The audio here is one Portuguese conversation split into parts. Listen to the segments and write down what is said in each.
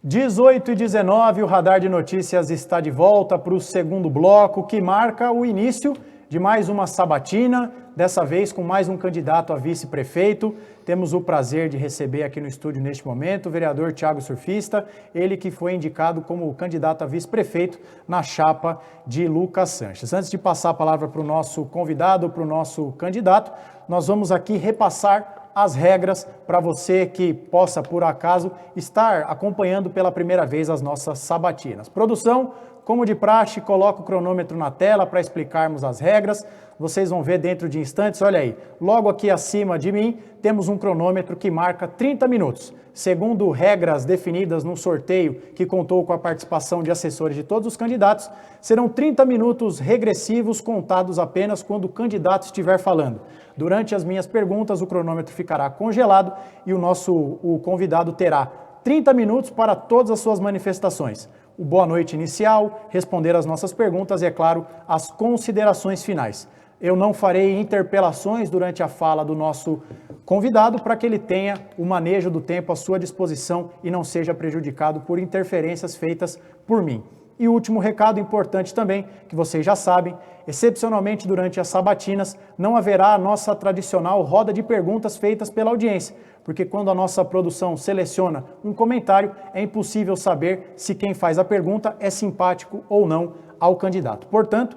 18h19, o Radar de Notícias está de volta para o segundo bloco, que marca o início de mais uma sabatina, dessa vez com mais um candidato a vice-prefeito. Temos o prazer de receber aqui no estúdio neste momento o vereador Thiago Surfista, ele que foi indicado como candidato a vice-prefeito na chapa de Lucas Sanches. Antes de passar a palavra para o nosso convidado, para o nosso candidato, nós vamos aqui repassar as regras para você que possa, por acaso, estar acompanhando pela primeira vez as nossas sabatinas. Produção, como de praxe, coloca o cronômetro na tela para explicarmos as regras. Vocês vão ver dentro de instantes, olha aí, logo aqui acima de mim, temos um cronômetro que marca 30 minutos. Segundo regras definidas no sorteio que contou com a participação de assessores de todos os candidatos, serão 30 minutos regressivos contados apenas quando o candidato estiver falando. Durante as minhas perguntas, o cronômetro ficará congelado e o convidado terá 30 minutos para todas as suas manifestações. O boa noite inicial, responder as nossas perguntas e, é claro, as considerações finais. Eu não farei interpelações durante a fala do nosso convidado para que ele tenha o manejo do tempo à sua disposição e não seja prejudicado por interferências feitas por mim. E o último recado importante também, que vocês já sabem, excepcionalmente durante as sabatinas, não haverá a nossa tradicional roda de perguntas feitas pela audiência, porque quando a nossa produção seleciona um comentário, é impossível saber se quem faz a pergunta é simpático ou não ao candidato. Portanto,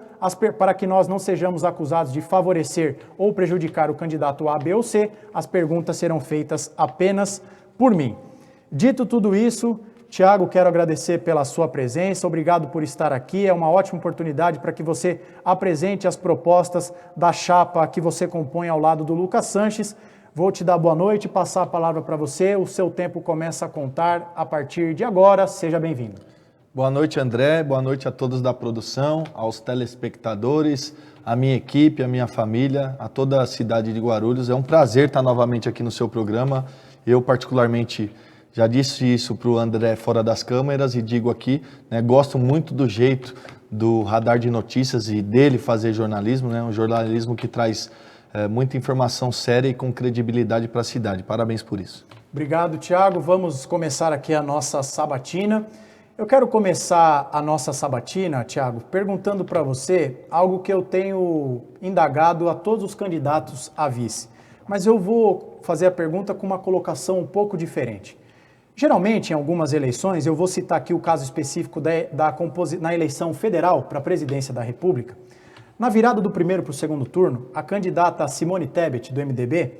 para que nós não sejamos acusados de favorecer ou prejudicar o candidato A, B ou C, as perguntas serão feitas apenas por mim. Dito tudo isso, Thiago, quero agradecer pela sua presença, obrigado por estar aqui, é uma ótima oportunidade para que você apresente as propostas da chapa que você compõe ao lado do Lucas Sanches. Vou te dar boa noite, passar a palavra para você, o seu tempo começa a contar a partir de agora, seja bem-vindo. Boa noite, André, boa noite a todos da produção, aos telespectadores, a minha equipe, a minha família, a toda a cidade de Guarulhos. É um prazer estar novamente aqui no seu programa, eu particularmente já disse isso para o André fora das câmeras e digo aqui, né, gosto muito do jeito do Radar de Notícias e dele fazer jornalismo, né, um jornalismo que traz muita informação séria e com credibilidade para a cidade. Parabéns por isso. Obrigado, Thiago. Vamos começar aqui a nossa sabatina. Eu quero começar a nossa sabatina, Thiago, perguntando para você algo que eu tenho indagado a todos os candidatos a vice. Mas eu vou fazer a pergunta com uma colocação um pouco diferente. Geralmente, em algumas eleições, eu vou citar aqui o caso específico na eleição federal para a presidência da República. Na virada do primeiro para o segundo turno, a candidata Simone Tebet, do MDB,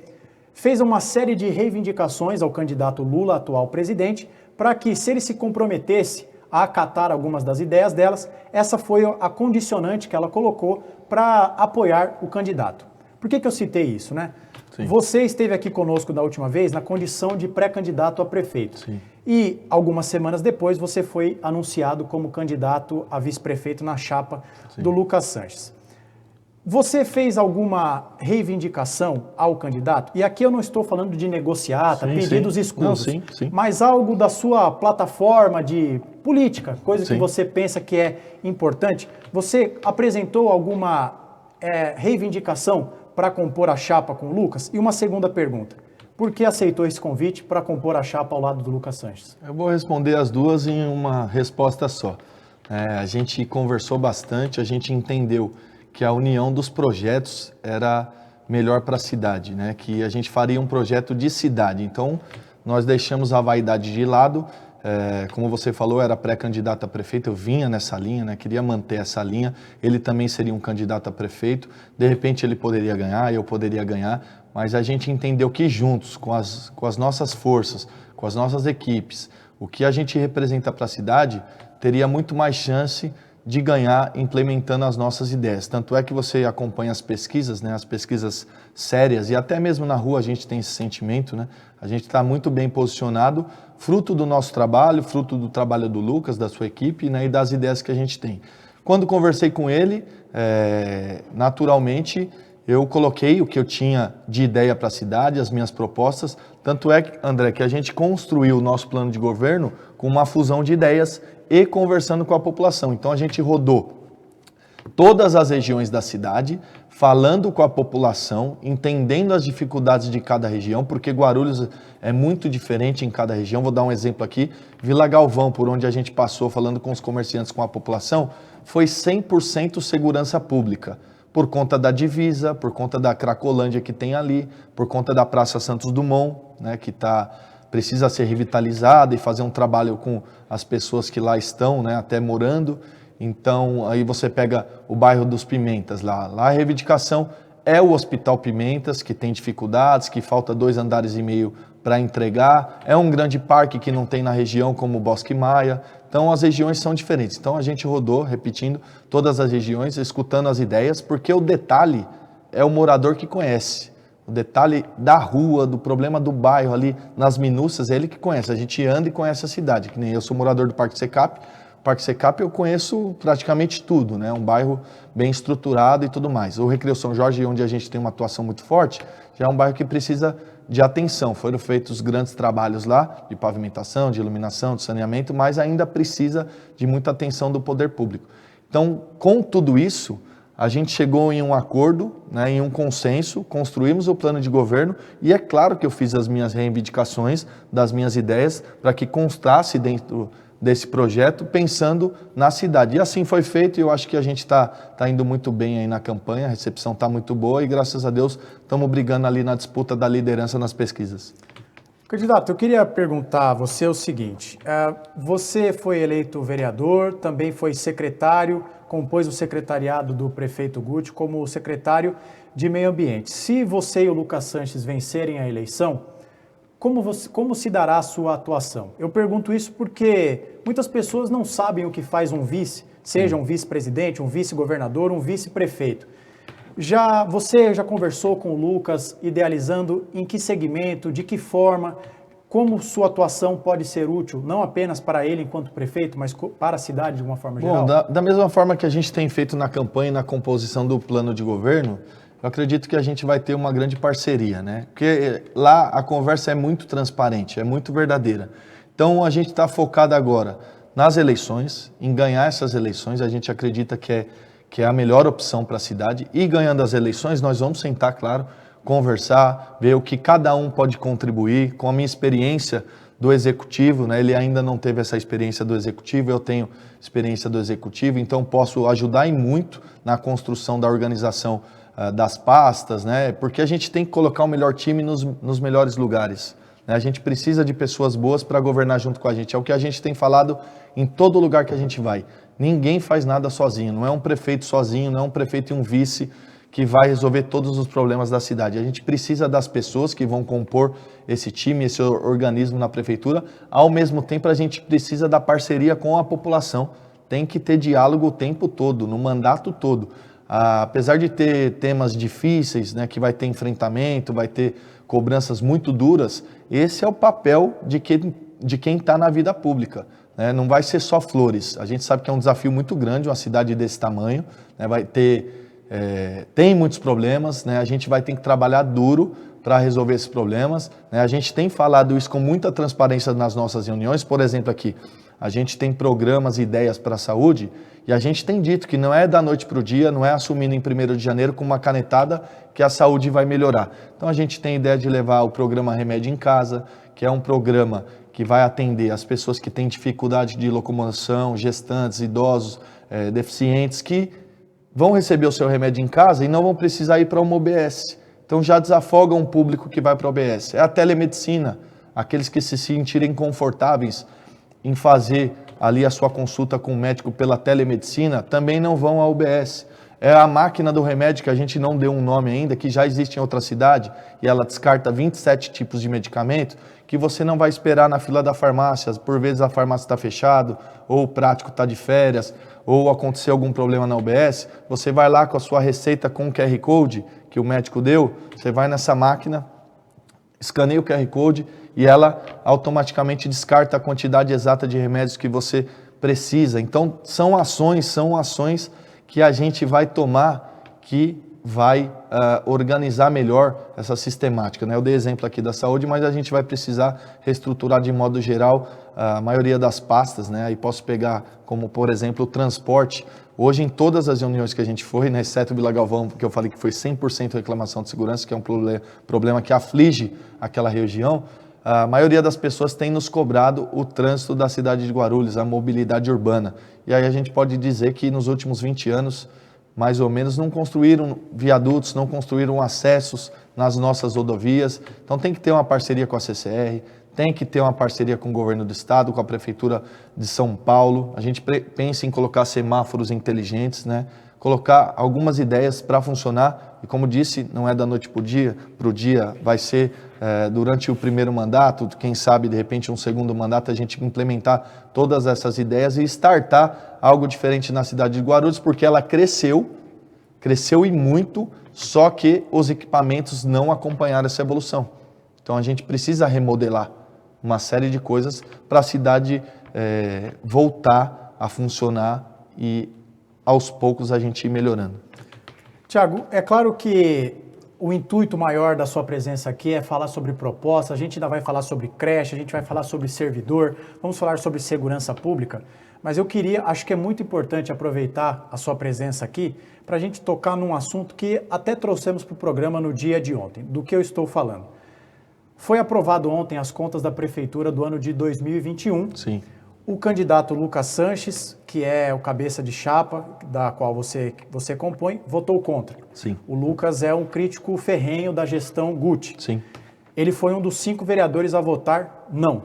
fez uma série de reivindicações ao candidato Lula, atual presidente, para que, se ele se comprometesse a acatar algumas das ideias delas, essa foi a condicionante que ela colocou para apoiar o candidato. Por que eu citei isso, né? Sim. Você esteve aqui conosco da última vez na condição de pré-candidato a prefeito. Sim. E algumas semanas depois você foi anunciado como candidato a vice-prefeito na chapa Sim. do Lucas Sanches. Você fez alguma reivindicação ao candidato? E aqui eu não estou falando de negociata, pedidos escusos, mas algo da sua plataforma de política, coisa que você pensa que é importante. Você apresentou alguma reivindicação para compor a chapa com o Lucas? E uma segunda pergunta, por que aceitou esse convite para compor a chapa ao lado do Lucas Sanches? Eu vou responder as duas em uma resposta só. A gente conversou bastante, a gente entendeu que a união dos projetos era melhor para a cidade, né? Que a gente faria um projeto de cidade. Então, nós deixamos a vaidade de lado. Como você falou, era pré-candidato a prefeito, eu vinha nessa linha, né? Queria manter essa linha. Ele também seria um candidato a prefeito. De repente, ele poderia ganhar, eu poderia ganhar. Mas a gente entendeu que juntos, com as nossas forças, com as nossas equipes, o que a gente representa para a cidade, teria muito mais chance de ganhar implementando as nossas ideias. Tanto é que você acompanha as pesquisas, né, as pesquisas sérias, e até mesmo na rua a gente tem esse sentimento, né? A gente está muito bem posicionado, fruto do nosso trabalho, fruto do trabalho do Lucas, da sua equipe, né, e das ideias que a gente tem. Quando conversei com ele, naturalmente, eu coloquei o que eu tinha de ideia para a cidade, as minhas propostas. Tanto é, André, que a gente construiu o nosso plano de governo com uma fusão de ideias e conversando com a população. Então a gente rodou todas as regiões da cidade, falando com a população, entendendo as dificuldades de cada região, porque Guarulhos é muito diferente em cada região. Vou dar um exemplo aqui, Vila Galvão, por onde a gente passou falando com os comerciantes, com a população, foi 100% segurança pública, por conta da divisa, por conta da Cracolândia que tem ali, por conta da Praça Santos Dumont, né, que precisa ser revitalizada e fazer um trabalho com as pessoas que lá estão, né, até morando. Então, aí você pega o bairro dos Pimentas lá. Lá a reivindicação é o Hospital Pimentas, que tem dificuldades, que falta 2,5 andares para entregar. É um grande parque que não tem na região, como o Bosque Maia. Então, as regiões são diferentes. Então, a gente rodou, repetindo, todas as regiões, escutando as ideias, porque o detalhe é o morador que conhece. O detalhe da rua, do problema do bairro ali, nas minúcias, é ele que conhece. A gente anda e conhece a cidade, que nem eu sou morador do Parque Secap. Parque Secap eu conheço praticamente tudo, né? Um bairro bem estruturado e tudo mais. O Recreio São Jorge, onde a gente tem uma atuação muito forte, já é um bairro que precisa de atenção. Foram feitos grandes trabalhos lá, de pavimentação, de iluminação, de saneamento, mas ainda precisa de muita atenção do poder público. Então, com tudo isso, a gente chegou em um acordo, né, em um consenso, construímos o plano de governo e é claro que eu fiz as minhas reivindicações, das minhas ideias, para que constasse dentro desse projeto, pensando na cidade. E assim foi feito e eu acho que a gente está indo muito bem aí na campanha, a recepção está muito boa e graças a Deus estamos brigando ali na disputa da liderança nas pesquisas. Candidato, eu queria perguntar a você o seguinte, você foi eleito vereador, também foi secretário, compôs o secretariado do prefeito Guti como secretário de Meio Ambiente. Se você e o Lucas Sanches vencerem a eleição, como se dará a sua atuação? Eu pergunto isso porque muitas pessoas não sabem o que faz um vice, seja um vice-presidente, um vice-governador, um vice-prefeito. Você já conversou com o Lucas, idealizando em que segmento, de que forma, como sua atuação pode ser útil, não apenas para ele enquanto prefeito, mas para a cidade de uma forma geral? Bom, da mesma forma que a gente tem feito na campanha e na composição do plano de governo, eu acredito que a gente vai ter uma grande parceria, né? Porque lá a conversa é muito transparente, é muito verdadeira. Então a gente está focado agora nas eleições, em ganhar essas eleições, a gente acredita que é a melhor opção para a cidade e ganhando as eleições nós vamos sentar, claro, conversar, ver o que cada um pode contribuir com a minha experiência do executivo, né? Ele ainda não teve essa experiência do executivo, eu tenho experiência do executivo, então posso ajudar e muito na construção da organização das pastas, né? Porque a gente tem que colocar o melhor time nos melhores lugares, né? A gente precisa de pessoas boas para governar junto com a gente, é o que a gente tem falado em todo lugar que a gente vai. Ninguém faz nada sozinho, não é um prefeito sozinho, não é um prefeito e um vice que vai resolver todos os problemas da cidade. A gente precisa das pessoas que vão compor esse time, esse organismo na prefeitura. Ao mesmo tempo, a gente precisa da parceria com a população. Tem que ter diálogo o tempo todo, no mandato todo. Apesar de ter temas difíceis, né, que vai ter enfrentamento, vai ter cobranças muito duras, esse é o papel de quem está na vida pública. Né? Não vai ser só flores. A gente sabe que é um desafio muito grande, uma cidade desse tamanho, né? Tem muitos problemas, né? A gente vai ter que trabalhar duro para resolver esses problemas, né? A gente tem falado isso com muita transparência nas nossas reuniões, por exemplo aqui, a gente tem programas e ideias para a saúde e a gente tem dito que não é da noite para o dia, não é assumindo em 1º de janeiro com uma canetada que a saúde vai melhorar. Então a gente tem a ideia de levar o programa Remédio em Casa, que é um programa que vai atender as pessoas que têm dificuldade de locomoção, gestantes, idosos, deficientes, que vão receber o seu remédio em casa e não vão precisar ir para uma OBS. Então já desafoga um público que vai para a OBS. É a telemedicina, aqueles que se sentirem confortáveis em fazer ali a sua consulta com o médico pela telemedicina, também não vão à UBS. É a máquina do remédio, que a gente não deu um nome ainda, que já existe em outra cidade, e ela descarta 27 tipos de medicamento, que você não vai esperar na fila da farmácia. Por vezes a farmácia está fechada, ou o prático está de férias, ou aconteceu algum problema na UBS, você vai lá com a sua receita com o QR Code que o médico deu, você vai nessa máquina, escaneia o QR Code e ela automaticamente descarta a quantidade exata de remédios que você precisa. Então, são ações que a gente vai tomar que vai organizar melhor essa sistemática, né? Eu dei exemplo aqui da saúde, mas a gente vai precisar reestruturar de modo geral a maioria das pastas, né? Aí posso pegar como, por exemplo, o transporte. Hoje, em todas as reuniões que a gente foi, né, exceto o Vila Galvão, que eu falei que foi 100% reclamação de segurança, que é um problema que aflige aquela região, a maioria das pessoas tem nos cobrado o trânsito da cidade de Guarulhos, a mobilidade urbana. E aí a gente pode dizer que nos últimos 20 anos, mais ou menos, não construíram viadutos, não construíram acessos nas nossas rodovias. Então tem que ter uma parceria com a CCR, tem que ter uma parceria com o governo do estado, com a prefeitura de São Paulo. A gente pensa em colocar semáforos inteligentes, né? Colocar algumas ideias para funcionar. E como disse, não é da noite para o dia, vai ser durante o primeiro mandato, quem sabe de repente um segundo mandato, a gente implementar todas essas ideias e startar algo diferente na cidade de Guarulhos, porque ela cresceu e muito, só que os equipamentos não acompanharam essa evolução. Então a gente precisa remodelar uma série de coisas para a cidade voltar a funcionar e aos poucos a gente ir melhorando. Tiago, é claro que o intuito maior da sua presença aqui é falar sobre propostas, a gente ainda vai falar sobre creche, a gente vai falar sobre servidor, vamos falar sobre segurança pública, mas eu acho que é muito importante aproveitar a sua presença aqui para a gente tocar num assunto que até trouxemos para o programa no dia de ontem, do que eu estou falando. Foi aprovado ontem as contas da Prefeitura do ano de 2021. Sim. O candidato Lucas Sanches, que é o cabeça de chapa, da qual você compõe, votou contra. Sim. O Lucas é um crítico ferrenho da gestão Guti. Sim. Ele foi um dos 5 vereadores a votar não.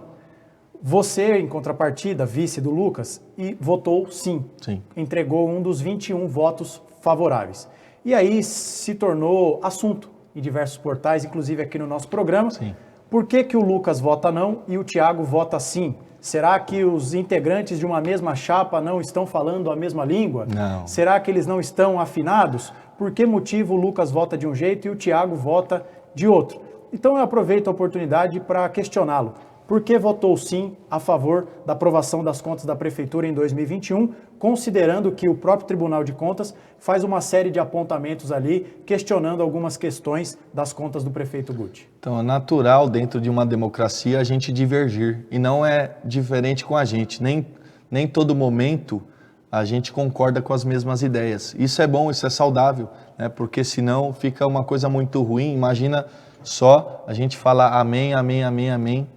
Você, em contrapartida, vice do Lucas, e votou sim. Sim. Entregou um dos 21 votos favoráveis. E aí se tornou assunto em diversos portais, inclusive aqui no nosso programa. Sim. Por que o Lucas vota não e o Tiago vota sim? Será que os integrantes de uma mesma chapa não estão falando a mesma língua? Não. Será que eles não estão afinados? Por que motivo o Lucas vota de um jeito e o Tiago vota de outro? Então eu aproveito a oportunidade para questioná-lo. Por que votou sim a favor da aprovação das contas da Prefeitura em 2021, considerando que o próprio Tribunal de Contas faz uma série de apontamentos ali, questionando algumas questões das contas do prefeito Guti? Então, é natural dentro de uma democracia a gente divergir, e não é diferente com a gente. Nem todo momento a gente concorda com as mesmas ideias. Isso é bom, isso é saudável, né? Porque senão fica uma coisa muito ruim. Imagina só a gente falar amém, amém, amém, amém,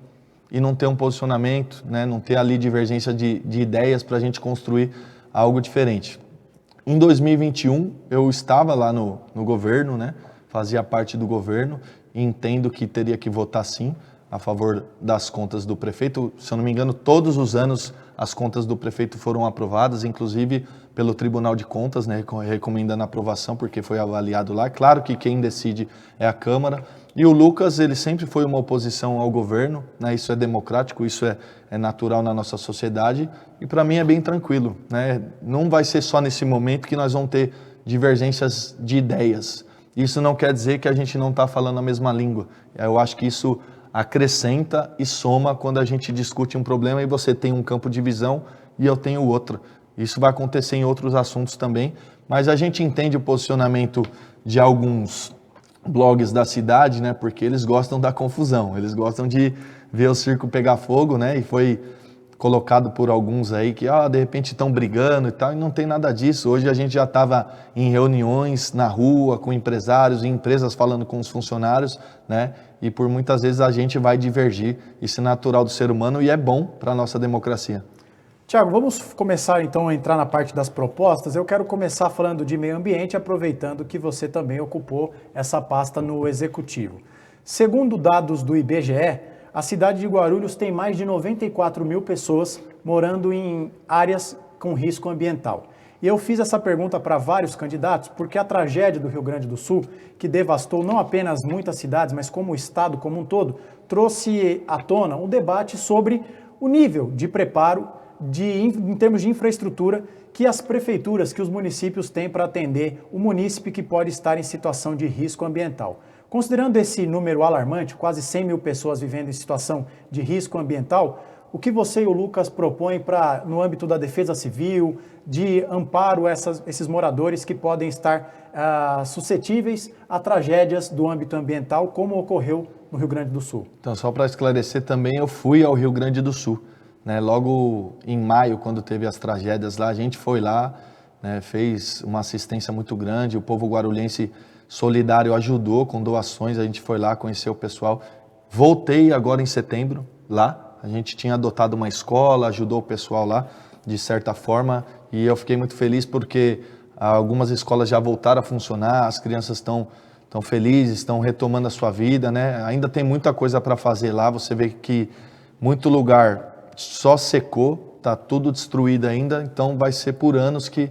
e não ter um posicionamento, né? Não ter ali divergência de ideias para a gente construir algo diferente. Em 2021, eu estava lá no governo, né? Fazia parte do governo, e entendo que teria que votar sim a favor das contas do prefeito. Se eu não me engano, todos os anos as contas do prefeito foram aprovadas, inclusive pelo Tribunal de Contas, né, recomendando a aprovação, porque foi avaliado lá. Claro que quem decide é a Câmara. E o Lucas, ele sempre foi uma oposição ao governo, né, isso é democrático, isso é natural na nossa sociedade, e para mim é bem tranquilo, né? Não vai ser só nesse momento que nós vamos ter divergências de ideias. Isso não quer dizer que a gente não está falando a mesma língua. Eu acho que isso acrescenta e soma quando a gente discute um problema e você tem um campo de visão e eu tenho outro. Isso vai acontecer em outros assuntos também, mas a gente entende o posicionamento de alguns blogs da cidade, né? Porque eles gostam da confusão, eles gostam de ver o circo pegar fogo, né? E foi colocado por alguns aí que de repente estão brigando e tal, e não tem nada disso. Hoje a gente já estava em reuniões na rua com empresários e empresas falando com os funcionários, né? E por muitas vezes a gente vai divergir, isso é natural do ser humano e é bom para a nossa democracia. Tiago, vamos começar então a entrar na parte das propostas. Eu quero começar falando de meio ambiente, aproveitando que você também ocupou essa pasta no Executivo. Segundo dados do IBGE, a cidade de Guarulhos tem mais de 94 mil pessoas morando em áreas com risco ambiental. E eu fiz essa pergunta para vários candidatos, porque a tragédia do Rio Grande do Sul, que devastou não apenas muitas cidades, mas como o estado como um todo, trouxe à tona um debate sobre o nível de preparo em termos de infraestrutura que as prefeituras, que os municípios têm para atender o munícipe que pode estar em situação de risco ambiental. Considerando esse número alarmante, quase 100 mil pessoas vivendo em situação de risco ambiental, o que você e o Lucas propõem no âmbito da defesa civil, de amparo a esses moradores que podem estar suscetíveis a tragédias do âmbito ambiental, como ocorreu no Rio Grande do Sul? Então, só para esclarecer também, eu fui ao Rio Grande do Sul, né? Logo em maio, quando teve as tragédias lá, a gente foi lá, né? Fez uma assistência muito grande, o povo guarulhense solidário ajudou com doações, a gente foi lá, conheceu o pessoal. Voltei agora em setembro lá, a gente tinha adotado uma escola, ajudou o pessoal lá, de certa forma, e eu fiquei muito feliz porque algumas escolas já voltaram a funcionar, as crianças estão felizes, estão retomando a sua vida, né? Ainda tem muita coisa para fazer lá, você vê que muito lugar só secou, está tudo destruído ainda, então vai ser por anos que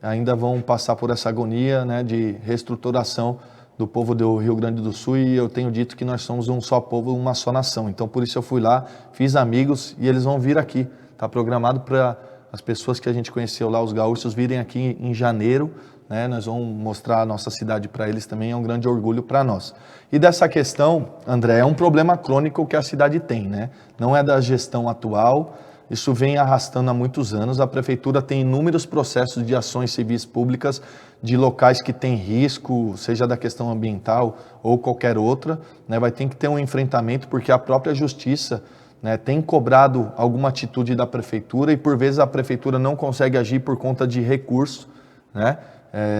ainda vão passar por essa agonia, né, de reestruturação do povo do Rio Grande do Sul, e eu tenho dito que nós somos um só povo, uma só nação. Então por isso eu fui lá, fiz amigos e eles vão vir aqui. Está programado para as pessoas que a gente conheceu lá, os gaúchos, virem aqui em janeiro, né? Nós vamos mostrar a nossa cidade para eles também, é um grande orgulho para nós. E dessa questão, André, é um problema crônico que a cidade tem, né? Não é da gestão atual, isso vem arrastando há muitos anos. A prefeitura tem inúmeros processos de ações civis públicas de locais que têm risco, seja da questão ambiental ou qualquer outra, né? Vai ter que ter um enfrentamento, porque a própria justiça, né, tem cobrado alguma atitude da prefeitura e por vezes a prefeitura não consegue agir por conta de recurso, né?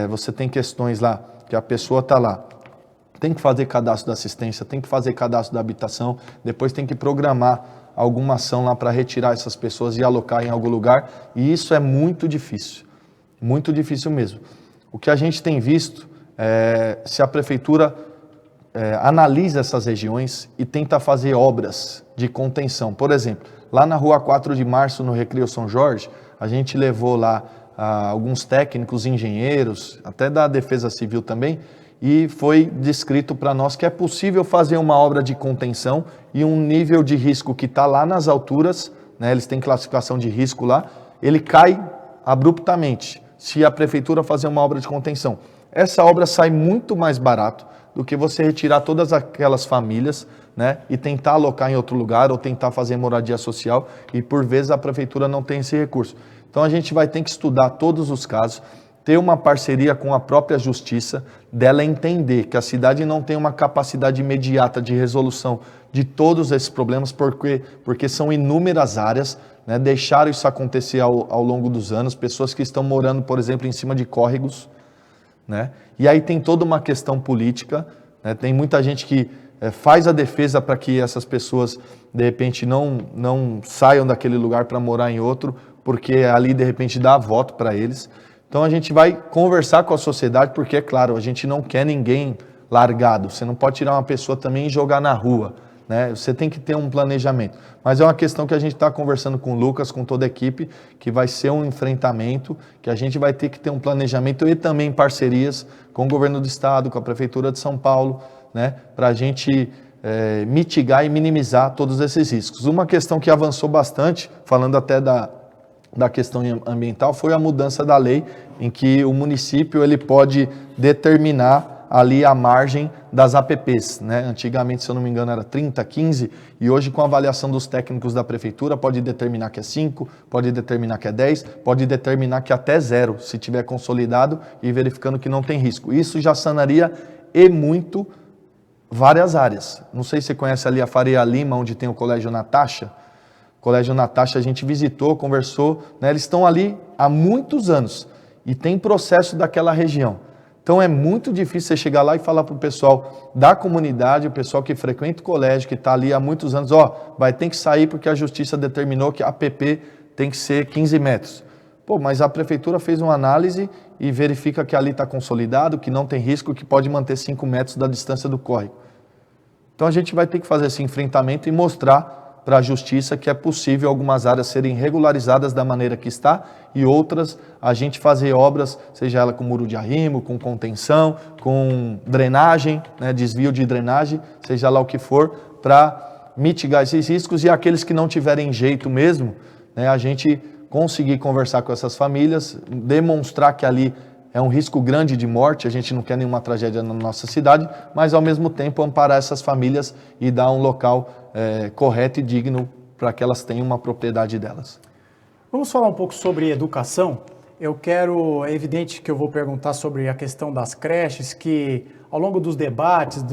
Você tem questões lá que a pessoa está lá, tem que fazer cadastro da assistência, tem que fazer cadastro da habitação, depois tem que programar alguma ação lá para retirar essas pessoas e alocar em algum lugar, e isso é muito difícil mesmo. O que a gente tem visto, se a prefeitura analisa essas regiões e tenta fazer obras de contenção. Por exemplo, lá na rua 4 de março, no Recreio São Jorge, a gente levou lá alguns técnicos, engenheiros, até da Defesa Civil também, e foi descrito para nós que é possível fazer uma obra de contenção e um nível de risco que está lá nas alturas, né, eles têm classificação de risco lá, ele cai abruptamente se a prefeitura fazer uma obra de contenção. Essa obra sai muito mais barato do que você retirar todas aquelas famílias, né, e tentar alocar em outro lugar ou tentar fazer moradia social, e por vezes a prefeitura não tem esse recurso. Então a gente vai ter que estudar todos os casos, ter uma parceria com a própria justiça, dela entender que a cidade não tem uma capacidade imediata de resolução de todos esses problemas, porque são inúmeras áreas, né, deixaram isso acontecer ao longo dos anos, pessoas que estão morando, por exemplo, em cima de córregos, né? E aí tem toda uma questão política, né? Tem muita gente que faz a defesa para que essas pessoas, de repente, não saiam daquele lugar para morar em outro, porque ali, de repente, dá voto para eles. Então a gente vai conversar com a sociedade, porque, é claro, a gente não quer ninguém largado. Você não pode tirar uma pessoa também e jogar na rua, né? Você tem que ter um planejamento. Mas é uma questão que a gente está conversando com o Lucas, com toda a equipe, que vai ser um enfrentamento, que a gente vai ter que ter um planejamento e também parcerias com o governo do estado, com a prefeitura de São Paulo, né? Para a gente mitigar e minimizar todos esses riscos. Uma questão que avançou bastante, falando até da questão ambiental, foi a mudança da lei em que o município ele pode determinar ali a margem das APPs, né? Antigamente, se eu não me engano, era 30, 15, e hoje com a avaliação dos técnicos da prefeitura pode determinar que é 5, pode determinar que é 10, pode determinar que até 0, se tiver consolidado e verificando que não tem risco. Isso já sanaria e muito várias áreas. Não sei se você conhece ali a Faria Lima, onde tem o Colégio Natasha. Colégio Natasha a gente visitou, conversou, né? Eles estão ali há muitos anos e tem processo daquela região. Então é muito difícil você chegar lá e falar para o pessoal da comunidade, o pessoal que frequenta o colégio, que está ali há muitos anos, vai ter que sair porque a justiça determinou que a APP tem que ser 15 metros. Pô, mas a prefeitura fez uma análise e verifica que ali está consolidado, que não tem risco, que pode manter 5 metros da distância do córrego. Então a gente vai ter que fazer esse enfrentamento e mostrar para a justiça que é possível algumas áreas serem regularizadas da maneira que está e outras a gente fazer obras, seja ela com muro de arrimo, com contenção, com drenagem, né, desvio de drenagem, seja lá o que for, para mitigar esses riscos e aqueles que não tiverem jeito mesmo, né, a gente conseguir conversar com essas famílias, demonstrar que ali é um risco grande de morte, a gente não quer nenhuma tragédia na nossa cidade, mas ao mesmo tempo amparar essas famílias e dar um local correto e digno para que elas tenham uma propriedade delas. Vamos falar um pouco sobre educação. É evidente que eu vou perguntar sobre a questão das creches, que ao longo dos debates,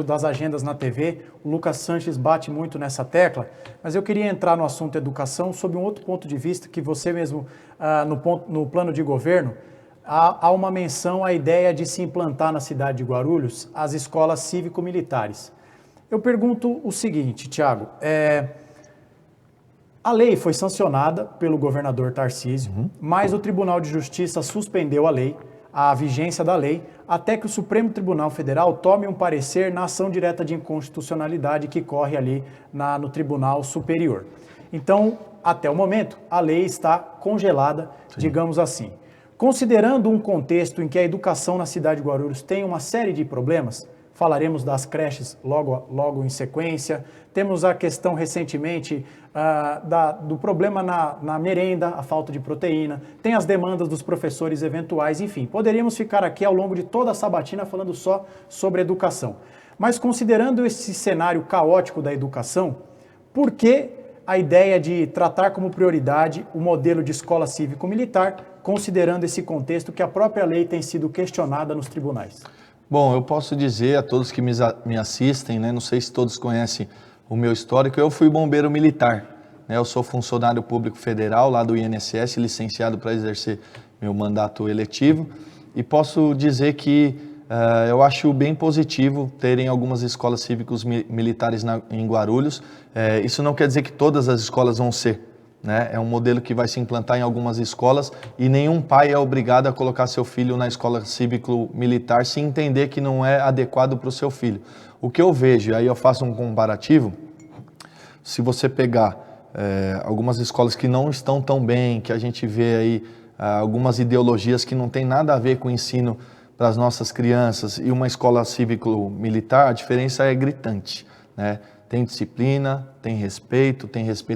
das agendas na TV, o Lucas Sanches bate muito nessa tecla, mas eu queria entrar no assunto educação sob um outro ponto de vista, que você mesmo, no plano de governo, há uma menção à ideia de se implantar na cidade de Guarulhos as escolas cívico-militares. Eu pergunto o seguinte, Tiago, a lei foi sancionada pelo governador Tarcísio, mas o Tribunal de Justiça suspendeu a vigência da lei, até que o Supremo Tribunal Federal tome um parecer na ação direta de inconstitucionalidade que corre ali no Tribunal Superior. Então, até o momento, a lei está congelada, digamos assim. Considerando um contexto em que a educação na cidade de Guarulhos tem uma série de problemas, falaremos das creches logo em sequência. Temos a questão recentemente do problema na merenda, a falta de proteína. Tem as demandas dos professores eventuais, enfim. Poderíamos ficar aqui ao longo de toda a sabatina falando só sobre educação. Mas considerando esse cenário caótico da educação, por que a ideia de tratar como prioridade o modelo de escola cívico-militar, considerando esse contexto que a própria lei tem sido questionada nos tribunais? Bom, eu posso dizer a todos que me assistem, né, não sei se todos conhecem o meu histórico, eu fui bombeiro militar, né, eu sou funcionário público federal lá do INSS, licenciado para exercer meu mandato eletivo, e posso dizer que eu acho bem positivo terem algumas escolas cívicos militares em Guarulhos. Isso não quer dizer que todas as escolas vão ser, né? É um modelo que vai se implantar em algumas escolas e nenhum pai é obrigado a colocar seu filho na escola cívico-militar se entender que não é adequado para o seu filho. O que eu vejo, aí eu faço um comparativo, se você pegar algumas escolas que não estão tão bem, que a gente vê aí algumas ideologias que não tem nada a ver com o ensino para as nossas crianças e uma escola cívico-militar, a diferença é gritante, né? Tem disciplina, tem respeito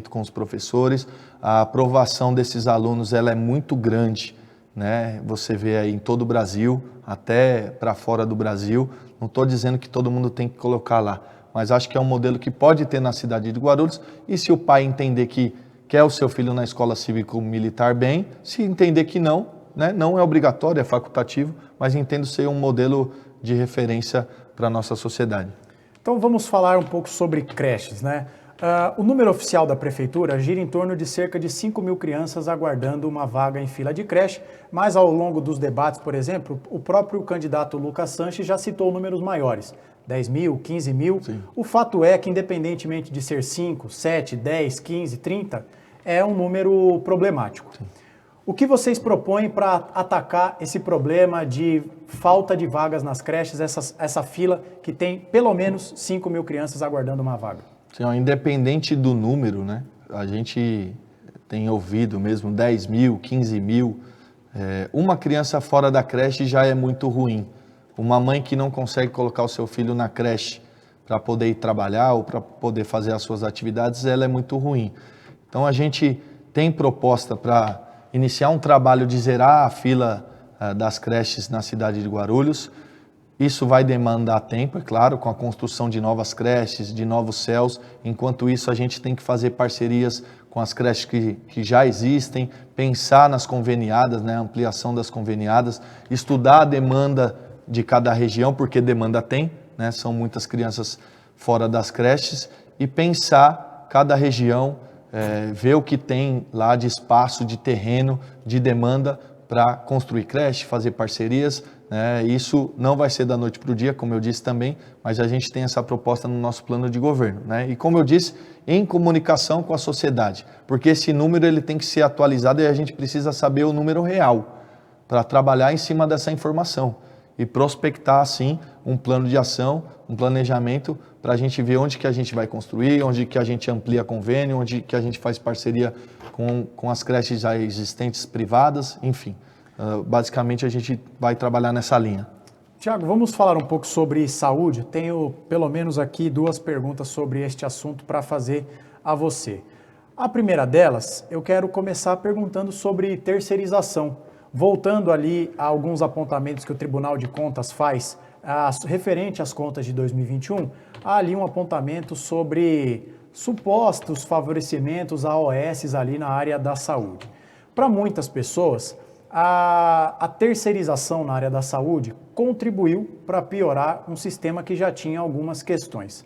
com os professores, a aprovação desses alunos ela é muito grande, né? Você vê aí em todo o Brasil, até para fora do Brasil, não estou dizendo que todo mundo tem que colocar lá, mas acho que é um modelo que pode ter na cidade de Guarulhos e se o pai entender que quer o seu filho na escola cívico-militar bem, se entender que não, né? Não é obrigatório, é facultativo, mas entendo ser um modelo de referência para a nossa sociedade. Então vamos falar um pouco sobre creches, né? O número oficial da prefeitura gira em torno de cerca de 5 mil crianças aguardando uma vaga em fila de creche, mas ao longo dos debates, por exemplo, o próprio candidato Lucas Sanches já citou números maiores, 10 mil, 15 mil. Sim. O fato é que independentemente de ser 5, 7, 10, 15, 30, é um número problemático. Sim. O que vocês propõem para atacar esse problema de falta de vagas nas creches, essa fila que tem pelo menos 5 mil crianças aguardando uma vaga? Sim, independente do número, né? A gente tem ouvido mesmo 10 mil, 15 mil. Uma criança fora da creche já é muito ruim. Uma mãe que não consegue colocar o seu filho na creche para poder ir trabalhar ou para poder fazer as suas atividades, ela é muito ruim. Então a gente tem proposta para iniciar um trabalho de zerar a fila das creches na cidade de Guarulhos. Isso vai demandar tempo, é claro, com a construção de novas creches, de novos CELs. Enquanto isso, a gente tem que fazer parcerias com as creches que já existem, pensar nas conveniadas, né, a ampliação das conveniadas, estudar a demanda de cada região, porque demanda tem, né, são muitas crianças fora das creches, e pensar cada região, ver o que tem lá de espaço, de terreno, de demanda para construir creche, fazer parcerias. Isso não vai ser da noite para o dia, como eu disse também, mas a gente tem essa proposta no nosso plano de governo, né? E como eu disse, em comunicação com a sociedade, porque esse número ele tem que ser atualizado e a gente precisa saber o número real para trabalhar em cima dessa informação e prospectar assim um plano de ação, um planejamento para a gente ver onde que a gente vai construir, onde que a gente amplia convênio, onde que a gente faz parceria com as creches já existentes privadas, enfim. Basicamente a gente vai trabalhar nessa linha. Tiago, vamos falar um pouco sobre saúde. Tenho pelo menos aqui 2 perguntas sobre este assunto para fazer a você. A primeira delas, eu quero começar perguntando sobre terceirização. Voltando ali a alguns apontamentos que o Tribunal de Contas faz referente às contas de 2021, há ali um apontamento sobre supostos favorecimentos a OS ali na área da saúde. Para muitas pessoas, a terceirização na área da saúde contribuiu para piorar um sistema que já tinha algumas questões.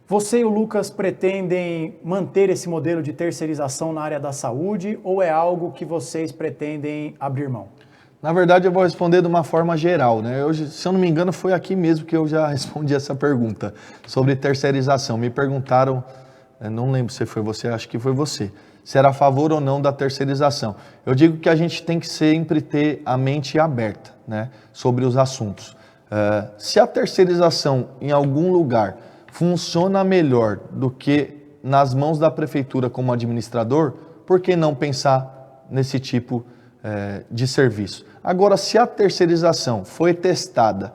Você e o Lucas pretendem manter esse modelo de terceirização na área da saúde ou é algo que vocês pretendem abrir mão? Na verdade, eu vou responder de uma forma geral, né? Hoje, se eu não me engano, foi aqui mesmo que eu já respondi essa pergunta sobre terceirização. Me perguntaram, não lembro se foi você, acho que foi você, se era a favor ou não da terceirização. Eu digo que a gente tem que sempre ter a mente aberta, né, sobre os assuntos. Se a terceirização em algum lugar funciona melhor do que nas mãos da prefeitura como administrador, por que não pensar nesse tipo de serviço? Agora, se a terceirização foi testada,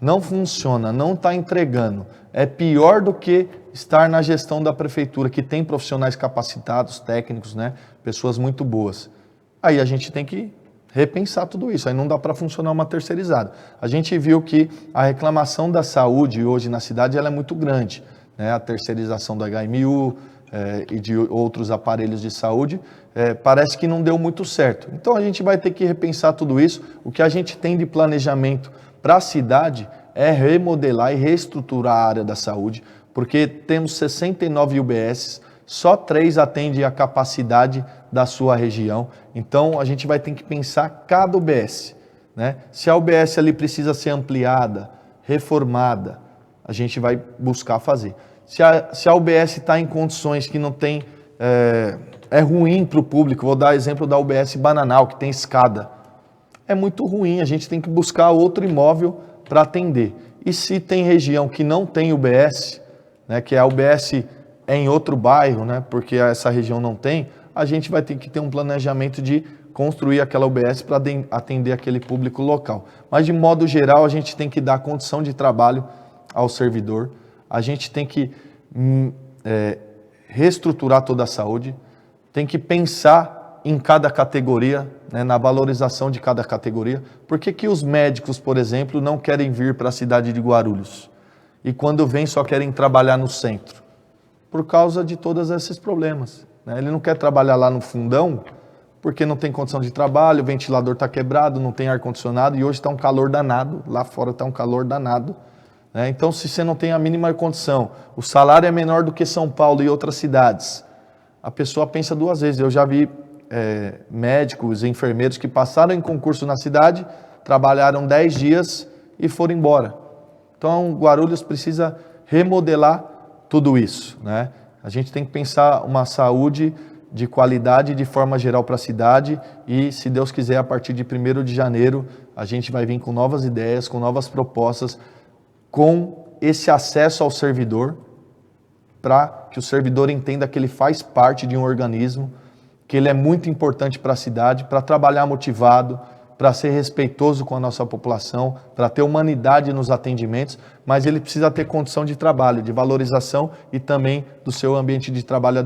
não funciona, não está entregando, é pior do que estar na gestão da prefeitura, que tem profissionais capacitados, técnicos, né, pessoas muito boas. Aí a gente tem que repensar tudo isso, aí não dá para funcionar uma terceirizada. A gente viu que a reclamação da saúde hoje na cidade ela é muito grande, né, a terceirização do HMU e de outros aparelhos de saúde, parece que não deu muito certo. Então a gente vai ter que repensar tudo isso. O que a gente tem de planejamento para a cidade é remodelar e reestruturar a área da saúde, porque temos 69 UBSs, só 3 atendem a capacidade da sua região. Então a gente vai ter que pensar cada UBS, né? Se a UBS ali precisa ser ampliada, reformada, a gente vai buscar fazer. Se a UBS está em condições que não tem, é ruim para o público, vou dar exemplo da UBS Bananal, que tem escada. É muito ruim, a gente tem que buscar outro imóvel para atender. E se tem região que não tem UBS, né, que a UBS é em outro bairro, né, porque essa região não tem, a gente vai ter que ter um planejamento de construir aquela UBS para atender aquele público local. Mas de modo geral, a gente tem que dar condição de trabalho ao servidor, a gente tem que reestruturar toda a saúde, tem que pensar em cada categoria, né, na valorização de cada categoria. Por que os médicos, por exemplo, não querem vir para a cidade de Guarulhos? E quando vêm só querem trabalhar no centro? Por causa de todos esses problemas, né? Ele não quer trabalhar lá no fundão porque não tem condição de trabalho, o ventilador está quebrado, não tem ar-condicionado e hoje está um calor danado, lá fora está um calor danado. Então, se você não tem a mínima condição, o salário é menor do que São Paulo e outras cidades, a pessoa pensa 2 vezes. Eu já vi médicos e enfermeiros que passaram em concurso na cidade, trabalharam 10 dias e foram embora. Então, Guarulhos precisa remodelar tudo isso, né? A gente tem que pensar uma saúde de qualidade de forma geral para a cidade e, se Deus quiser, a partir de 1º de janeiro, a gente vai vir com novas ideias, com novas propostas, com esse acesso ao servidor, para que o servidor entenda que ele faz parte de um organismo, que ele é muito importante para a cidade, para trabalhar motivado, para ser respeitoso com a nossa população, para ter humanidade nos atendimentos, mas ele precisa ter condição de trabalho, de valorização e também do seu ambiente de trabalho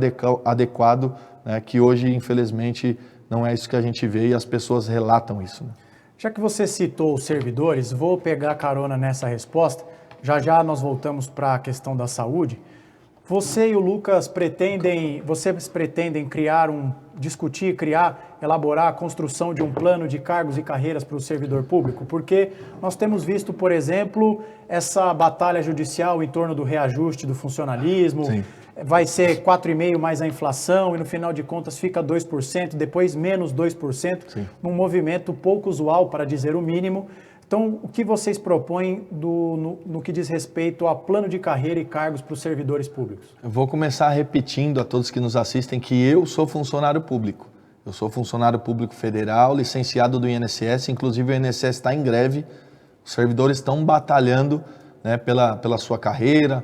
adequado, né, que hoje, infelizmente, não é isso que a gente vê e as pessoas relatam isso, né? Já que você citou os servidores, vou pegar carona nessa resposta. Já nós voltamos para a questão da saúde. Você e o Lucas vocês pretendem elaborar a construção de um plano de cargos e carreiras para o servidor público? Porque nós temos visto, por exemplo, essa batalha judicial em torno do reajuste do funcionalismo. Sim. Vai ser 4,5% mais a inflação e no final de contas fica 2%, depois menos 2%, Sim. Num movimento pouco usual, para dizer o mínimo. Então, o que vocês propõem no que diz respeito a plano de carreira e cargos para os servidores públicos? Eu vou começar repetindo a todos que nos assistem que eu sou funcionário público. Eu sou funcionário público federal, licenciado do INSS, inclusive o INSS está em greve, os servidores estão batalhando, né, pela sua carreira,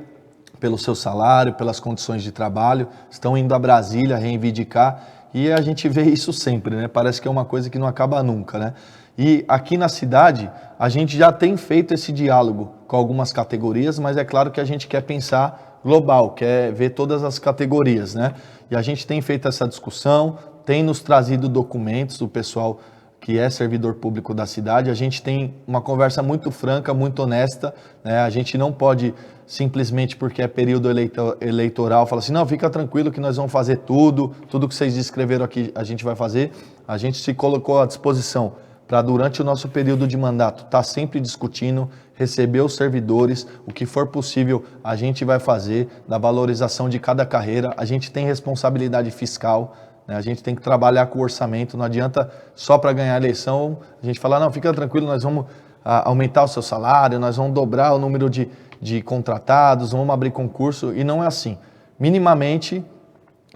pelo seu salário, pelas condições de trabalho, estão indo a Brasília reivindicar e a gente vê isso sempre, né? Parece que é uma coisa que não acaba nunca, né? E aqui na cidade, a gente já tem feito esse diálogo com algumas categorias, mas é claro que a gente quer pensar global, quer ver todas as categorias, né? E a gente tem feito essa discussão, tem nos trazido documentos, o pessoal que é servidor público da cidade, a gente tem uma conversa muito franca, muito honesta, né? A gente não pode simplesmente porque é período eleitoral falar assim, não, fica tranquilo que nós vamos fazer tudo que vocês descreveram aqui a gente vai fazer. A gente se colocou à disposição para durante o nosso período de mandato estar sempre discutindo, receber os servidores, o que for possível a gente vai fazer, da valorização de cada carreira. A gente tem responsabilidade fiscal, né? A gente tem que trabalhar com o orçamento, não adianta só para ganhar a eleição a gente falar, não, fica tranquilo, nós vamos aumentar o seu salário, nós vamos dobrar o número de contratados, vamos abrir concurso, e não é assim. Minimamente,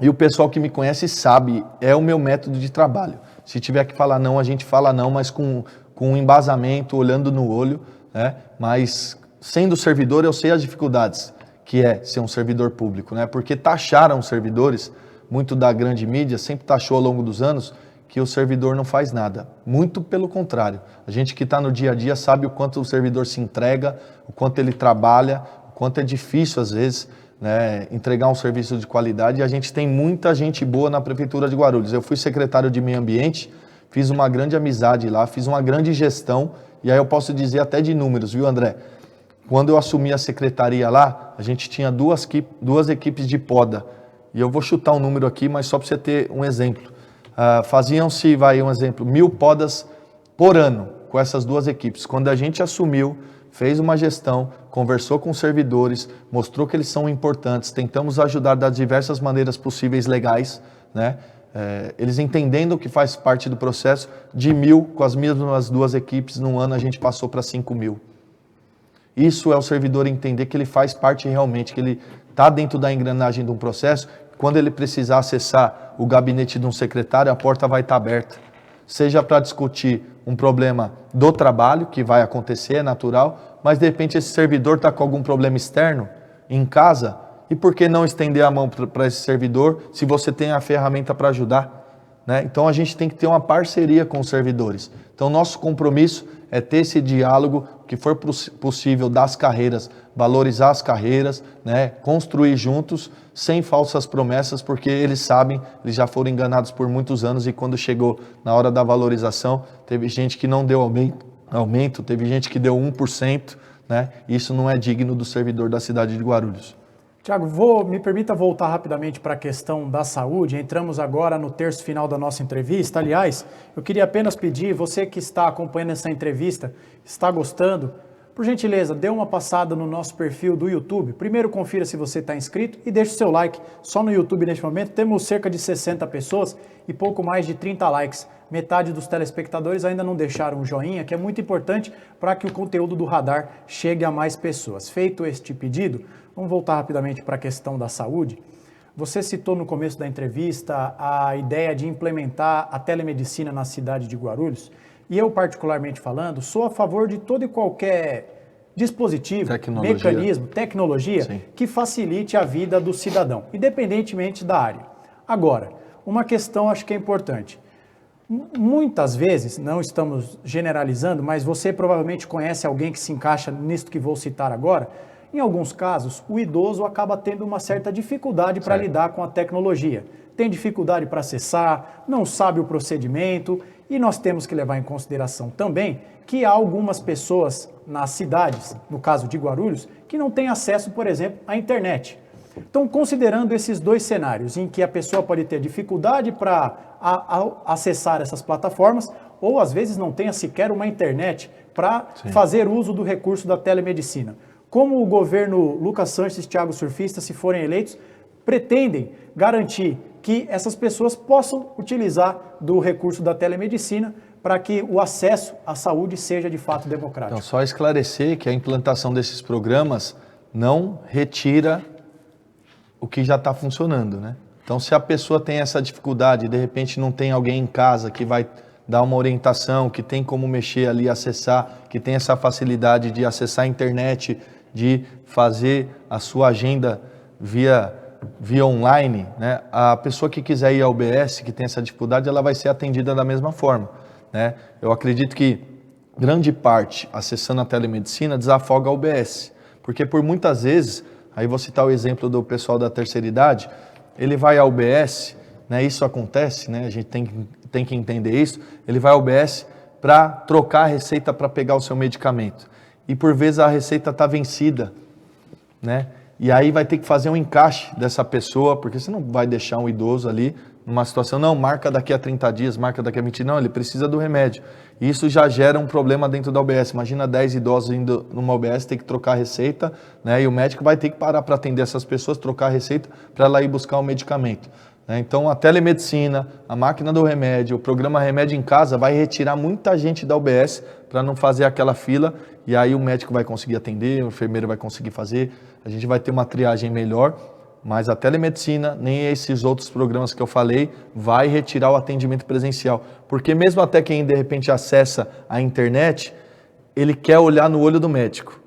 e o pessoal que me conhece sabe, é o meu método de trabalho. Se tiver que falar não, a gente fala não, mas com um embasamento, olhando no olho, né? Mas sendo servidor, eu sei as dificuldades que é ser um servidor público, né? Porque taxaram os servidores, muito da grande mídia, sempre taxou ao longo dos anos que o servidor não faz nada. Muito pelo contrário. A gente que está no dia a dia sabe o quanto o servidor se entrega, o quanto ele trabalha, o quanto é difícil, às vezes, né, entregar um serviço de qualidade. E a gente tem muita gente boa na Prefeitura de Guarulhos. Eu fui secretário de Meio Ambiente, fiz uma grande amizade lá, fiz uma grande gestão, e aí eu posso dizer até de números, viu, André? Quando eu assumi a secretaria lá, a gente tinha duas equipes de poda. E eu vou chutar um número aqui, mas só para você ter um exemplo. Faziam-se, um exemplo, 1.000 podas por ano com essas duas equipes. Quando a gente assumiu, fez uma gestão, conversou com os servidores, mostrou que eles são importantes, tentamos ajudar das diversas maneiras possíveis legais, né? Eles entendendo que faz parte do processo, de 1.000 com as mesmas duas equipes, num ano a gente passou para 5.000. Isso é o servidor entender que ele faz parte realmente, que ele está dentro da engrenagem de um processo. Quando ele precisar acessar o gabinete de um secretário, a porta vai estar aberta. Seja para discutir um problema do trabalho, que vai acontecer, é natural, mas de repente esse servidor está com algum problema externo em casa, e por que não estender a mão para esse servidor se você tem a ferramenta para ajudar, né? Então a gente tem que ter uma parceria com os servidores. Então nosso compromisso é ter esse diálogo, que for possível, das carreiras, valorizar as carreiras, né? Construir juntos, sem falsas promessas, porque eles sabem, eles já foram enganados por muitos anos, e quando chegou na hora da valorização, teve gente que não deu aumento, teve gente que deu 1%, né? Isso não é digno do servidor da cidade de Guarulhos. Tiago, me permita voltar rapidamente para a questão da saúde. Entramos agora no terço final da nossa entrevista. Aliás, eu queria apenas pedir, você que está acompanhando essa entrevista, está gostando, por gentileza, dê uma passada no nosso perfil do YouTube. Primeiro, confira se você está inscrito e deixe o seu like. Só no YouTube, neste momento, temos cerca de 60 pessoas e pouco mais de 30 likes. Metade dos telespectadores ainda não deixaram um joinha, que é muito importante para que o conteúdo do Radar chegue a mais pessoas. Feito este pedido, vamos voltar rapidamente para a questão da saúde. Você citou no começo da entrevista a ideia de implementar a telemedicina na cidade de Guarulhos. E eu, particularmente falando, sou a favor de todo e qualquer dispositivo, mecanismo, tecnologia, sim, que facilite a vida do cidadão, independentemente da área. Agora, uma questão acho que é importante. Muitas vezes, não estamos generalizando, mas você provavelmente conhece alguém que se encaixa nisso que vou citar agora. Em alguns casos, o idoso acaba tendo uma certa dificuldade para lidar com a tecnologia. Tem dificuldade para acessar, não sabe o procedimento, e nós temos que levar em consideração também que há algumas pessoas nas cidades, no caso de Guarulhos, que não têm acesso, por exemplo, à internet. Então, considerando esses dois cenários, em que a pessoa pode ter dificuldade para acessar essas plataformas, ou às vezes não tenha sequer uma internet para fazer uso do recurso da telemedicina. Como o governo Lucas Sanches e Thiago Surfista, se forem eleitos, pretendem garantir que essas pessoas possam utilizar do recurso da telemedicina para que o acesso à saúde seja de fato democrático? Então, só esclarecer que a implantação desses programas não retira o que já está funcionando, né? Então, se a pessoa tem essa dificuldade, de repente não tem alguém em casa que vai dar uma orientação, que tem como mexer ali, acessar, que tem essa facilidade de acessar a internet, de fazer a sua agenda via online, né? A pessoa que quiser ir ao UBS, que tem essa dificuldade, ela vai ser atendida da mesma forma, né? Eu acredito que grande parte, acessando a telemedicina, desafoga a UBS, porque por muitas vezes, aí vou citar o exemplo do pessoal da terceira idade, ele vai ao UBS, né? Isso acontece, né? A gente tem que entender isso, ele vai ao UBS para trocar a receita para pegar o seu medicamento. E por vezes a receita está vencida, né? E aí vai ter que fazer um encaixe dessa pessoa, porque você não vai deixar um idoso ali numa situação, não, marca daqui a 30 dias, marca daqui a 20, não, ele precisa do remédio. E isso já gera um problema dentro da UBS. Imagina 10 idosos indo numa UBS, ter que trocar a receita, né? E o médico vai ter que parar para atender essas pessoas, trocar a receita para ela ir buscar o medicamento. Então, a telemedicina, a máquina do remédio, o programa Remédio em Casa vai retirar muita gente da UBS para não fazer aquela fila, e aí o médico vai conseguir atender, o enfermeiro vai conseguir fazer, a gente vai ter uma triagem melhor, mas a telemedicina, nem esses outros programas que eu falei, vai retirar o atendimento presencial. Porque mesmo até quem de repente acessa a internet, ele quer olhar no olho do médico.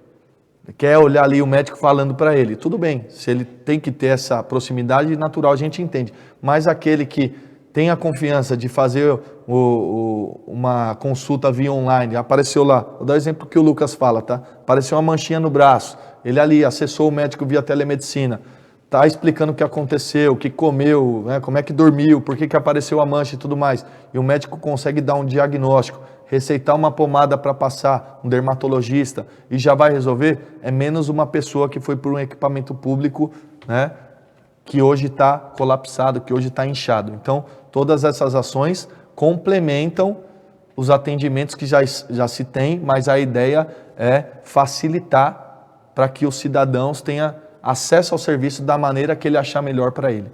Quer olhar ali o médico falando para ele. Tudo bem, se ele tem que ter essa proximidade natural, a gente entende. Mas aquele que tem a confiança de fazer uma consulta via online, apareceu lá, vou dar o exemplo que o Lucas fala, tá? Apareceu uma manchinha no braço, ele ali acessou o médico via telemedicina, tá explicando o que aconteceu, o que comeu, né, como é que dormiu, por que apareceu a mancha e tudo mais. E o médico consegue dar um diagnóstico, receitar uma pomada para passar, um dermatologista, e já vai resolver, é menos uma pessoa que foi por um equipamento público, né, que hoje está colapsado, que hoje está inchado. Então, todas essas ações complementam os atendimentos que já se tem, mas a ideia é facilitar para que os cidadãos tenham acesso ao serviço da maneira que ele achar melhor para ele.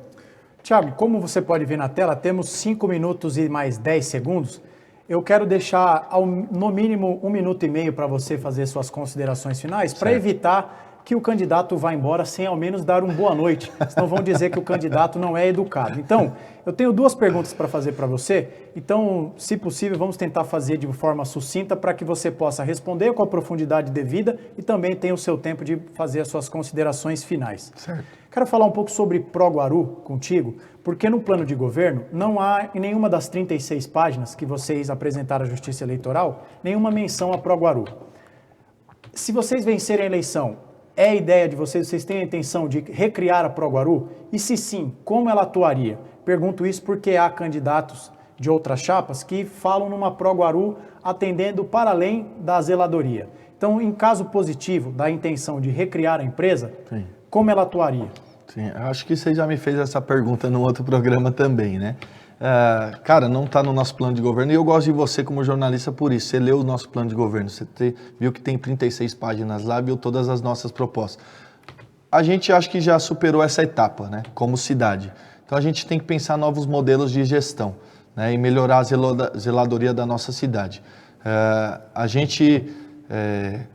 Tiago, como você pode ver na tela, temos 5 minutos e mais 10 segundos. Eu quero deixar no mínimo 1 minuto e meio para você fazer suas considerações finais, para evitar que o candidato vá embora sem ao menos dar uma boa noite, senão vão dizer que o candidato não é educado. Então, eu tenho 2 perguntas para fazer para você, então, se possível, vamos tentar fazer de forma sucinta para que você possa responder com a profundidade devida e também tenha o seu tempo de fazer as suas considerações finais. Certo. Quero falar um pouco sobre Proguaru contigo, porque no plano de governo não há em nenhuma das 36 páginas que vocês apresentaram à Justiça Eleitoral, nenhuma menção a Proguaru. Se vocês vencerem a eleição, é a ideia de vocês têm a intenção de recriar a Proguaru? E se sim, como ela atuaria? Pergunto isso porque há candidatos de outras chapas que falam numa Proguaru atendendo para além da zeladoria. Então, em caso positivo da intenção de recriar a empresa, sim, como ela atuaria? Sim, acho que você já me fez essa pergunta num outro programa também, né? Cara, não está no nosso plano de governo, e eu gosto de você como jornalista por isso. Você leu o nosso plano de governo, você viu que tem 36 páginas lá, viu todas as nossas propostas. A gente acha que já superou essa etapa, né, como cidade. Então a gente tem que pensar novos modelos de gestão, né, e melhorar a zeladoria da nossa cidade. A gente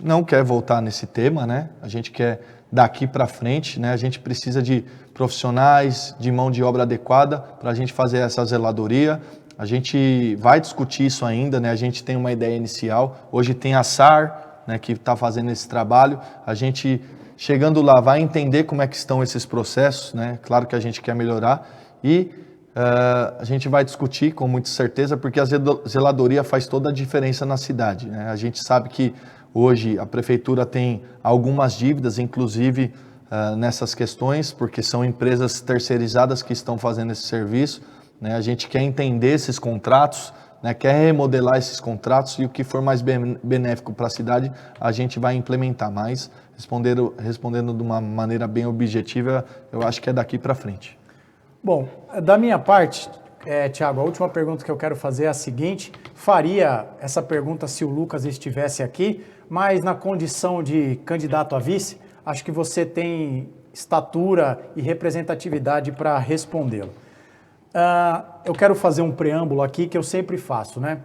não quer voltar nesse tema, né? A gente quer daqui para frente, né? A gente precisa de profissionais, de mão de obra adequada para a gente fazer essa zeladoria. A gente vai discutir isso ainda, né? A gente tem uma ideia inicial. Hoje tem a SAR, né, que está fazendo esse trabalho. A gente, chegando lá, vai entender como é que estão esses processos, né? Claro que a gente quer melhorar e a gente vai discutir com muita certeza, porque a zeladoria faz toda a diferença na cidade, né? A gente sabe que hoje a prefeitura tem algumas dívidas, inclusive nessas questões, porque são empresas terceirizadas que estão fazendo esse serviço, né? A gente quer entender esses contratos, né? Quer remodelar esses contratos e o que for mais benéfico para a cidade, a gente vai implementar. Mas, respondendo de uma maneira bem objetiva, eu acho que é daqui para frente. Bom, da minha parte, Tiago, a última pergunta que eu quero fazer é a seguinte: faria essa pergunta se o Lucas estivesse aqui, mas na condição de candidato a vice, acho que você tem estatura e representatividade para respondê-lo. Eu quero fazer um preâmbulo aqui que eu sempre faço, né?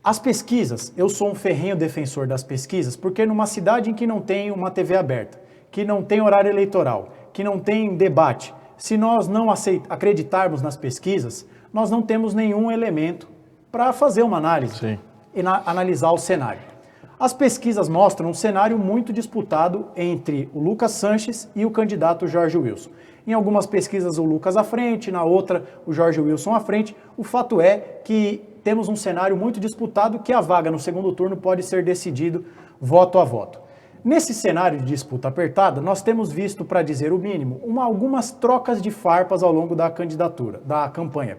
As pesquisas, eu sou um ferrenho defensor das pesquisas, porque numa cidade em que não tem uma TV aberta, que não tem horário eleitoral, que não tem debate, se nós não acreditarmos nas pesquisas, nós não temos nenhum elemento para fazer uma análise. Sim. E analisar o cenário. As pesquisas mostram um cenário muito disputado entre o Lucas Sanches e o candidato Jorge Wilson. Em algumas pesquisas o Lucas à frente, na outra o Jorge Wilson à frente. O fato é que temos um cenário muito disputado que a vaga no segundo turno pode ser decidido voto a voto. Nesse cenário de disputa apertada, nós temos visto, para dizer o mínimo, algumas trocas de farpas ao longo da campanha.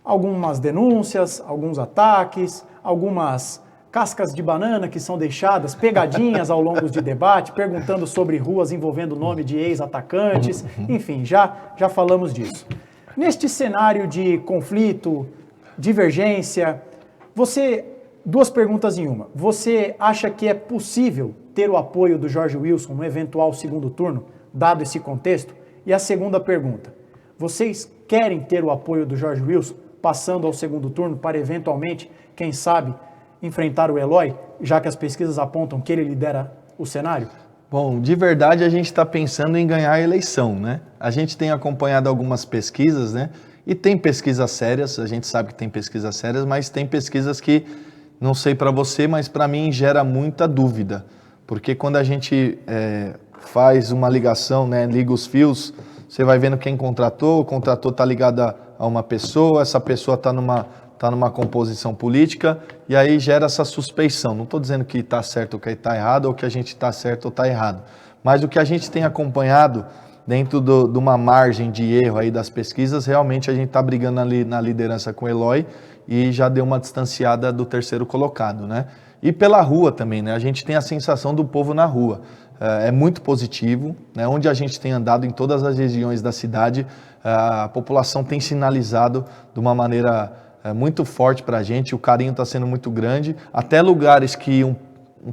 algumas denúncias, alguns ataques, algumas cascas de banana que são deixadas, pegadinhas ao longo de debate, perguntando sobre ruas envolvendo o nome de ex-atacantes, enfim, já falamos disso. Neste cenário de conflito, divergência, duas perguntas em uma. Você acha que é possível ter o apoio do Jorge Wilson no eventual segundo turno, dado esse contexto? E a segunda pergunta, vocês querem ter o apoio do Jorge Wilson passando ao segundo turno para eventualmente, quem sabe, enfrentar o Eloy, já que as pesquisas apontam que ele lidera o cenário? Bom, de verdade a gente está pensando em ganhar a eleição, né? A gente tem acompanhado algumas pesquisas, né? E tem pesquisas sérias, a gente sabe que tem pesquisas sérias, mas tem pesquisas que, não sei para você, mas para mim gera muita dúvida. Porque quando a gente faz uma ligação, né? Liga os fios, você vai vendo quem contratou, o contrator está ligado a uma pessoa, essa pessoa está numa composição política, e aí gera essa suspeição. Não estou dizendo que está certo ou que está errado, ou que a gente está certo ou está errado. Mas o que a gente tem acompanhado dentro de uma margem de erro aí das pesquisas, realmente a gente está brigando ali na liderança com o Eloy e já deu uma distanciada do terceiro colocado, né? E pela rua também, né? A gente tem a sensação do povo na rua. É muito positivo, né? Onde a gente tem andado em todas as regiões da cidade, a população tem sinalizado de uma maneira muito forte para a gente, o carinho está sendo muito grande, até lugares que um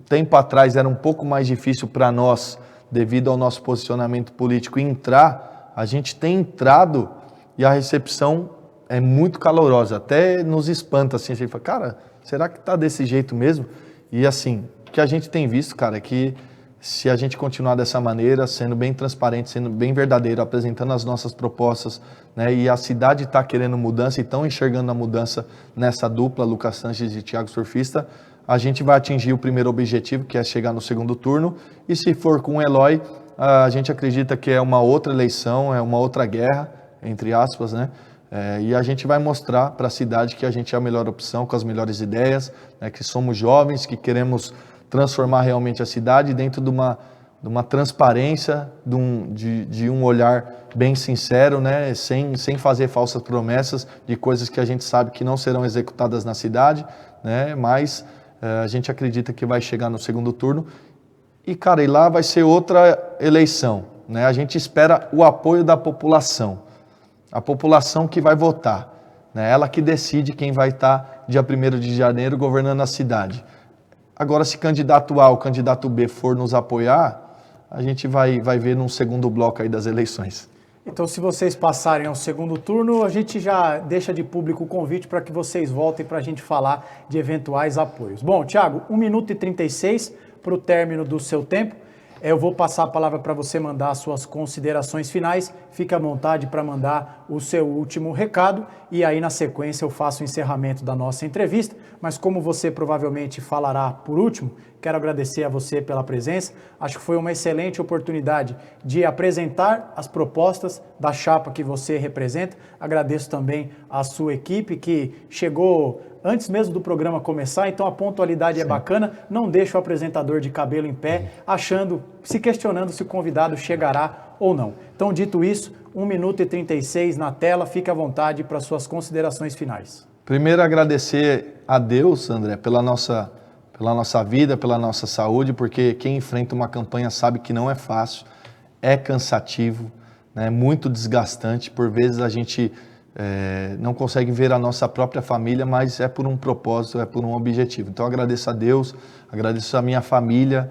tempo atrás era um pouco mais difícil para nós, devido ao nosso posicionamento político, entrar, a gente tem entrado e a recepção é muito calorosa, até nos espanta, assim, a gente fala, cara, será que está desse jeito mesmo? E assim, o que a gente tem visto, cara, é que se a gente continuar dessa maneira, sendo bem transparente, sendo bem verdadeiro, apresentando as nossas propostas, né, e a cidade está querendo mudança e estão enxergando a mudança nessa dupla, Lucas Sanches e Thiago Surfista, a gente vai atingir o primeiro objetivo, que é chegar no segundo turno, e se for com o Eloy, a gente acredita que é uma outra eleição, é uma outra guerra, entre aspas, né? E a gente vai mostrar para a cidade que a gente é a melhor opção, com as melhores ideias, né, que somos jovens, que queremos transformar realmente a cidade dentro de uma transparência, de um olhar bem sincero, né? sem fazer falsas promessas de coisas que a gente sabe que não serão executadas na cidade, né? Mas a gente acredita que vai chegar no segundo turno e, cara, e lá vai ser outra eleição, né? A gente espera o apoio da população, a população que vai votar, né? Ela que decide quem vai estar dia 1º de janeiro governando a cidade. Agora, se candidato A ou candidato B for nos apoiar, a gente vai ver num segundo bloco aí das eleições. Então, se vocês passarem ao segundo turno, a gente já deixa de público o convite para que vocês voltem para a gente falar de eventuais apoios. Bom, Thiago, 1 minuto e 36 para o término do seu tempo. Eu vou passar a palavra para você mandar as suas considerações finais. Fique à vontade para mandar o seu último recado e aí na sequência eu faço o encerramento da nossa entrevista. Mas como você provavelmente falará por último, quero agradecer a você pela presença. Acho que foi uma excelente oportunidade de apresentar as propostas da chapa que você representa. Agradeço também a sua equipe que chegou antes mesmo do programa começar, então a pontualidade é bacana, não deixa o apresentador de cabelo em pé, se questionando se o convidado chegará ou não. Então, dito isso, 1 minuto e 36 na tela, fique à vontade para suas considerações finais. Primeiro, agradecer a Deus, André, pela nossa vida, pela nossa saúde, porque quem enfrenta uma campanha sabe que não é fácil, é cansativo, né, muito desgastante, por vezes a gente não consegue ver a nossa própria família, mas é por um propósito, é por um objetivo. Então agradeço a Deus, agradeço a minha família,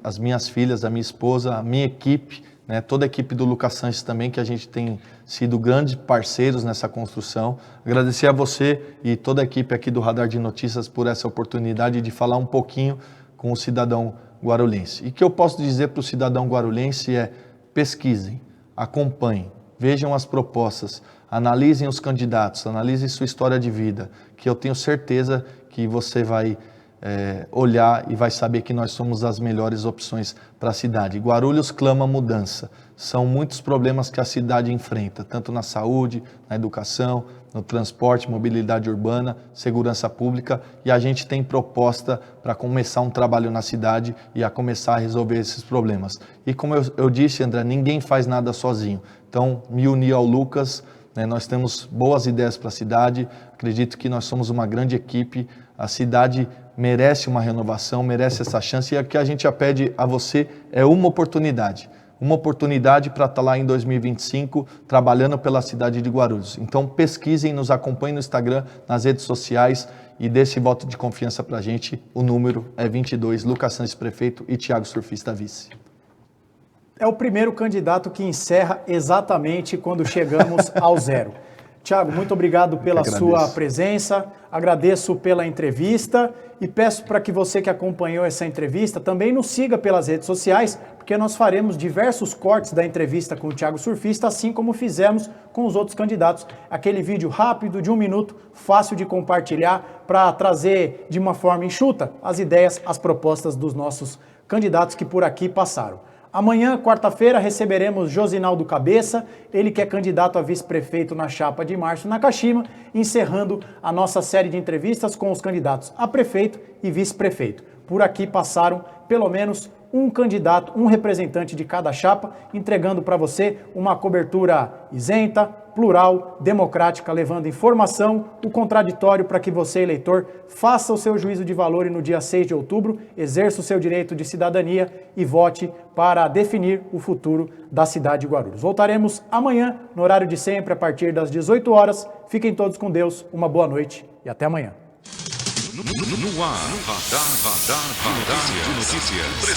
as minhas filhas, a minha esposa, a minha equipe, né, toda a equipe do Lucas Sanches também, que a gente tem sido grandes parceiros nessa construção. Agradecer a você e toda a equipe aqui do Radar de Notícias por essa oportunidade de falar um pouquinho com o cidadão guarulhense. E o que eu posso dizer para o cidadão guarulhense é: pesquisem, acompanhem, vejam as propostas, analisem os candidatos, analisem sua história de vida, que eu tenho certeza que você vai olhar e vai saber que nós somos as melhores opções para a cidade. Guarulhos clama mudança. São muitos problemas que a cidade enfrenta, tanto na saúde, na educação, no transporte, mobilidade urbana, segurança pública, e a gente tem proposta para começar um trabalho na cidade e a começar a resolver esses problemas. E como eu disse, André, ninguém faz nada sozinho. Então, me uni ao Lucas, né? Nós temos boas ideias para a cidade, acredito que nós somos uma grande equipe, a cidade merece uma renovação, merece essa chance, e o que a gente já pede a você é uma oportunidade para estar lá em 2025 trabalhando pela cidade de Guarulhos. Então pesquisem, nos acompanhem no Instagram, nas redes sociais e dê esse voto de confiança para a gente. O número é 22, Lucas Santos prefeito e Thiago Surfista vice. É o primeiro candidato que encerra exatamente quando chegamos ao zero. Tiago, muito obrigado pela sua presença, agradeço pela entrevista e peço para que você que acompanhou essa entrevista também nos siga pelas redes sociais, porque nós faremos diversos cortes da entrevista com o Thiago Surfista, assim como fizemos com os outros candidatos. Aquele vídeo rápido de 1 minuto, fácil de compartilhar, para trazer de uma forma enxuta as ideias, as propostas dos nossos candidatos que por aqui passaram. Amanhã, quarta-feira, receberemos Josinaldo Cabeça, ele que é candidato a vice-prefeito na chapa de Márcio Nakashima, encerrando a nossa série de entrevistas com os candidatos a prefeito e vice-prefeito. Por aqui passaram pelo menos um candidato, um representante de cada chapa, entregando para você uma cobertura isenta, plural, democrática, levando informação, o contraditório para que você, eleitor, faça o seu juízo de valor e no dia 6 de outubro exerça o seu direito de cidadania e vote para definir o futuro da cidade de Guarulhos. Voltaremos amanhã, no horário de sempre, a partir das 18 horas. Fiquem todos com Deus, uma boa noite e até amanhã. No ar, Radar de Notícias.